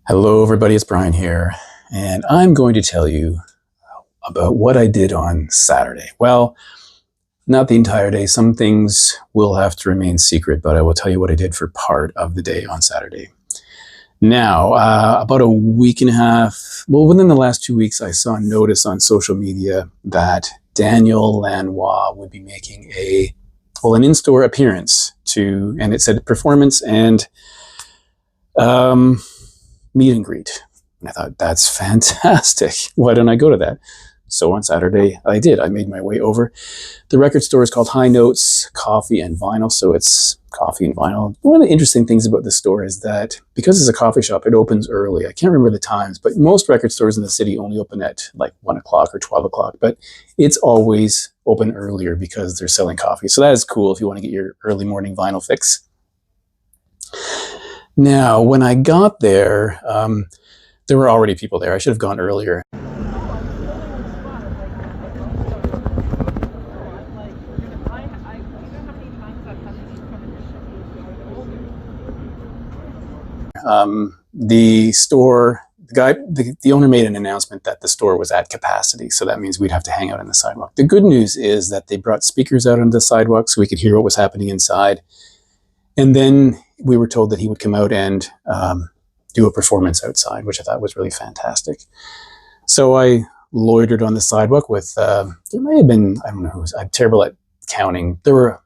Hello, everybody. It's Brian here, and I'm going to tell you about what I did on Saturday. Well, not the entire day. Some things will have to remain secret, but I will tell you what I did for part of the day on Saturday. Now, about a week and a half, within the last 2 weeks, I saw a notice on social media that Daniel Lanois would be making an in-store appearance and it said performance and meet and greet. And I thought, that's fantastic. Why don't I go to that? So on Saturday, I did. I made my way over. The record store is called High Notes Coffee and Vinyl, so it's coffee and vinyl. One of the interesting things about the store is that because it's a coffee shop, it opens early. I can't remember the times, but most record stores in the city only open at like 1 o'clock or 12 o'clock, but it's always open earlier because they're selling coffee. So that is cool if you want to get your early morning vinyl fix. Now, when I got there, there were already people there. I should have gone earlier. The owner made an announcement that the store was at capacity, so that means we'd have to hang out on the sidewalk. The good news is that they brought speakers out onto the sidewalk so we could hear what was happening inside. And then we were told that he would come out and do a performance outside, which I thought was really fantastic. So I loitered on the sidewalk with, there may have been, I don't know, I'm terrible at counting. There were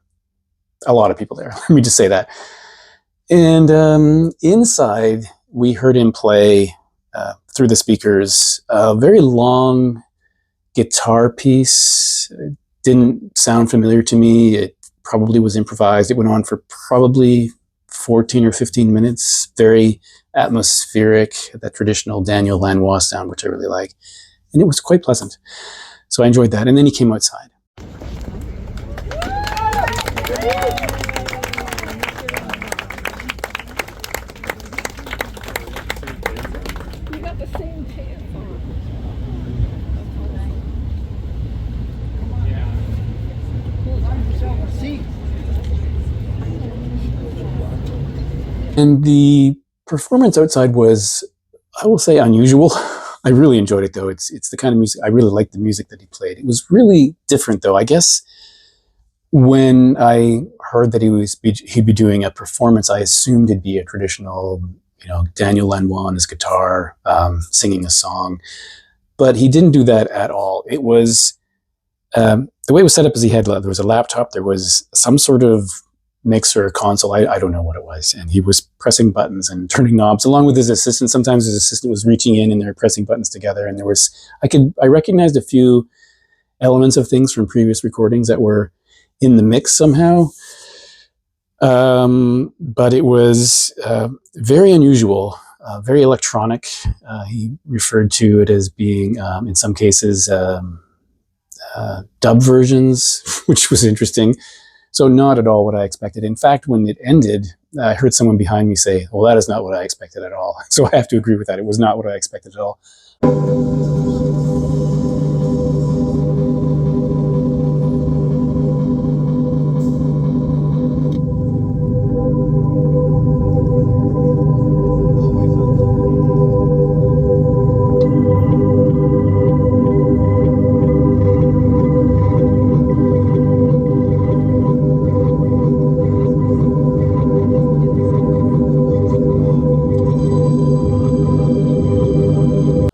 a lot of people there. Let me just say that. And inside, we heard him play through the speakers a very long guitar piece. It didn't sound familiar to me. It probably was improvised. It went on for probably 14 or 15 minutes. Very atmospheric, that traditional Daniel Lanois sound, which I really like. And it was quite pleasant. So I enjoyed that. And then he came outside. And the performance outside was, I will say, unusual. I really enjoyed it, though. It's the kind of music, I really liked the music that he played. It was really different, though. I guess when I heard that he'd be doing a performance, I assumed it'd be a traditional, Daniel Lanois on his guitar, singing a song. But he didn't do that at all. It was, the way it was set up is there was a laptop, there was some sort of mixer I don't know what it was, and he was pressing buttons and turning knobs along with his assistant. Sometimes his assistant was reaching in and they were pressing buttons together, and I recognized a few elements of things from previous recordings that were in the mix somehow, but it was very unusual, very electronic. He referred to it as being in some cases dub versions, which was interesting. So not at all what I expected. In fact, when it ended, I heard someone behind me say, well, that is not what I expected at all. So I have to agree with that. It was not what I expected at all.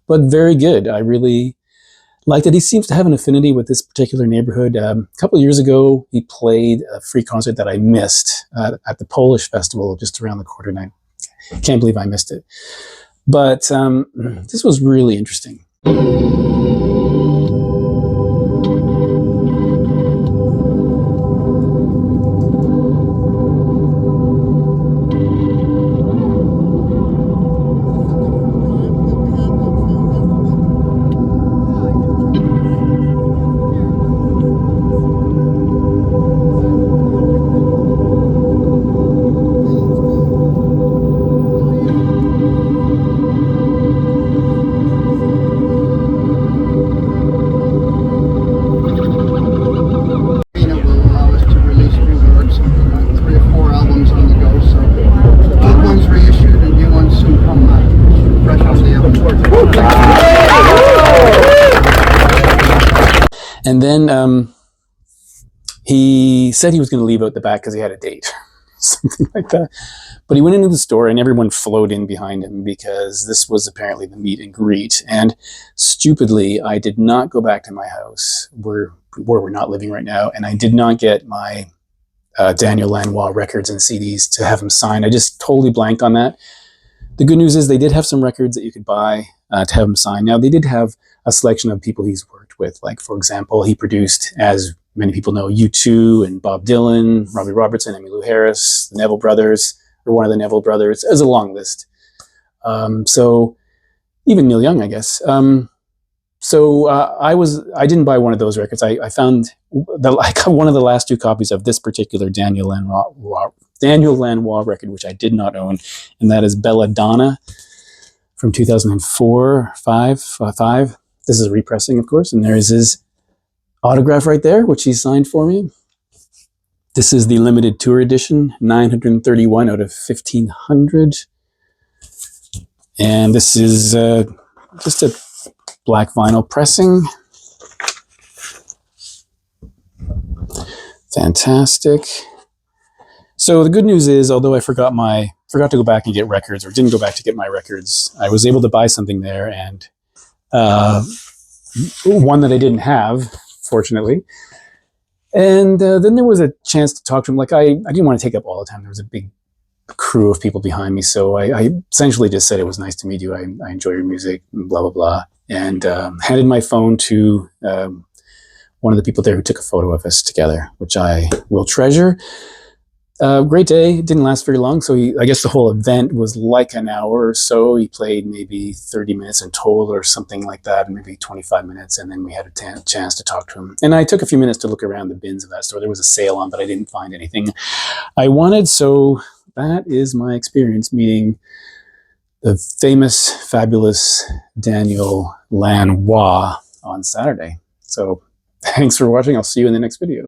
But very good. I really liked it. He seems to have an affinity with this particular neighborhood. A couple of years ago, he played a free concert that I missed at the Polish festival just around the corner, and I can't believe I missed it. But this was really interesting. And then he said he was going to leave out the back because he had a date, something like that. But he went into the store and everyone flowed in behind him because this was apparently the meet and greet. And stupidly, I did not go back to my house where we're not living right now. And I did not get my Daniel Lanois records and CDs to have him sign. I just totally blanked on that. The good news is they did have some records that you could buy to have him sign. Now, they did have a selection of people he's worked with. Like, for example, he produced, as many people know, U2 and Bob Dylan, Robbie Robertson, Emmylou Harris, the Neville Brothers, or one of the Neville Brothers. It was a long list. So even Neil Young, I guess. I didn't buy one of those records. I found I got one of the last two copies of this particular Daniel Lanois record, which I did not own, and that is Belladonna from 2004, five. This is a repressing, of course, and there is his autograph right there, which he signed for me. This is the limited tour edition, 931 out of 1,500. And this is just a black vinyl pressing. Fantastic. So the good news is, although I forgot to go back and get records, or didn't go back to get my records, I was able to buy something there, and one that I didn't have, fortunately. And then there was a chance to talk to him. Like, I didn't want to take up all the time. There was a big crew of people behind me. So I essentially just said, it was nice to meet you. I enjoy your music, blah, blah, blah. And handed my phone to one of the people there who took a photo of us together, which I will treasure. Great day. It didn't last very long. So I guess the whole event was like an hour or so. He played maybe 30 minutes in total or something like that, maybe 25 minutes. And then we had a chance to talk to him. And I took a few minutes to look around the bins of that store. There was a sale on, but I didn't find anything I wanted. So that is my experience meeting the famous, fabulous Daniel Lanois on Saturday. So thanks for watching. I'll see you in the next video.